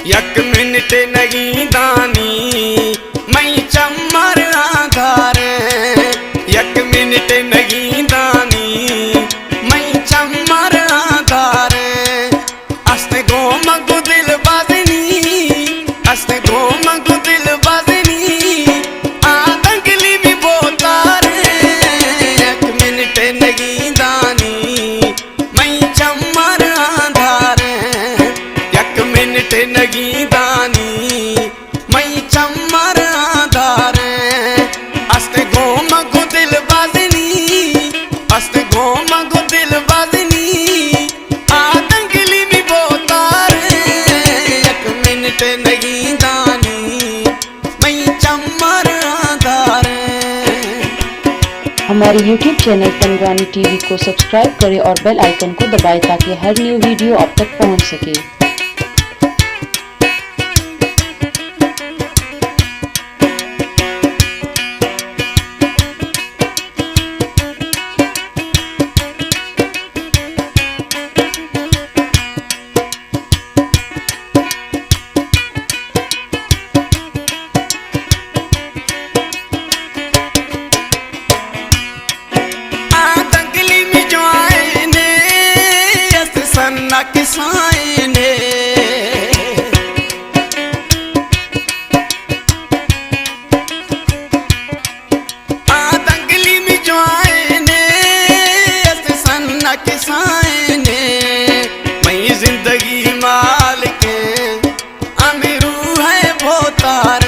एक मिनट नहीं दानी मैं चमर आधार, एक मिनट नहीं दानी मैं चमर आधार। अस्त गोम गुदिल बाजनी, अस्त गोम गुदिल बाजनी आतंकली भी बोतार। एक मिनट नहीं दानी मैं चमर आधार, एक मिनट नहीं दानी मैं चमर आधार। अस्त गोम गुदिल बाजनी, अस्त गोम गुदिल बाजनी आतंकली भी बोतार। एक मिनट नहीं दानी मैं चमर आधार। हमारे YouTube चैनल पंगवानी टीवी को सब्सक्राइब करें और बेल आइकन को दबाएं ताकि हर न्यू वीडियो आप तक पहुंच सके। किसाए ने आतंकली में जो आए ने सन्ना किसाए ने। मैं जिंदगी माल के अमीरू है भोतार,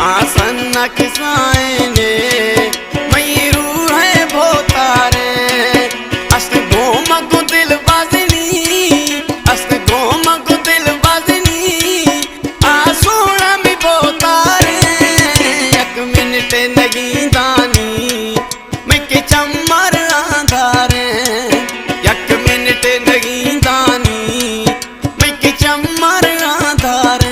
आसन्ना किसाए ने मयूरू है भोतार। अस्त गोम गुदिल बाजनी, अस्त गोम गुदिल बाजनी आसोड़ा में बोतार। एक मिनट नहीं दानी मैं के चमर आधार, एक मिनट नहीं दानी मैं के चमर आधार।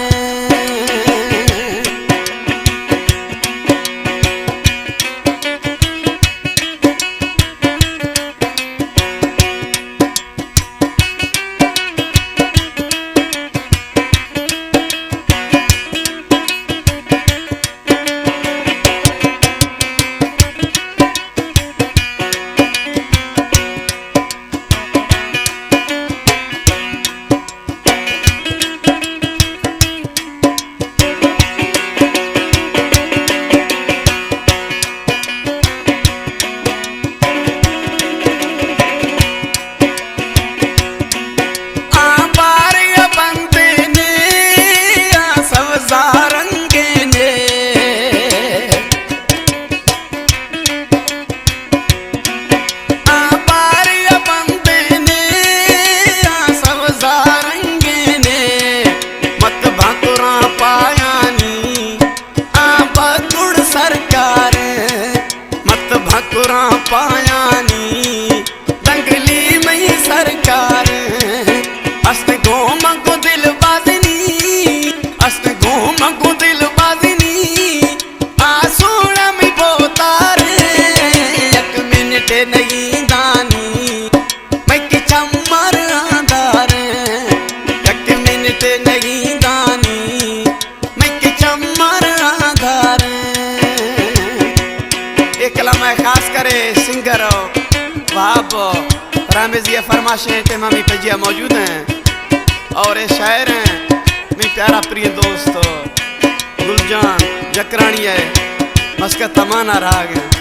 भकुरा पायानी दंगली में सरकार। अस्त गोम गुदिल बाजनी, अस्त गोम गुदिल बाजनी आसोड़ा में बोतार। एक मिनट नहीं दानी मैं के चमर आधार, एक मिनट नहीं दानी मैं के चमर आधार। एक कलाम खास करे सिंगर वहाब रामेज ये फरमाशें तमामी पजिया मौजूद हैं और ये शायर हैं मेरे प्यारा प्रिय दोस्त गुलजान जकरानी है, मस्का तमाना राग है।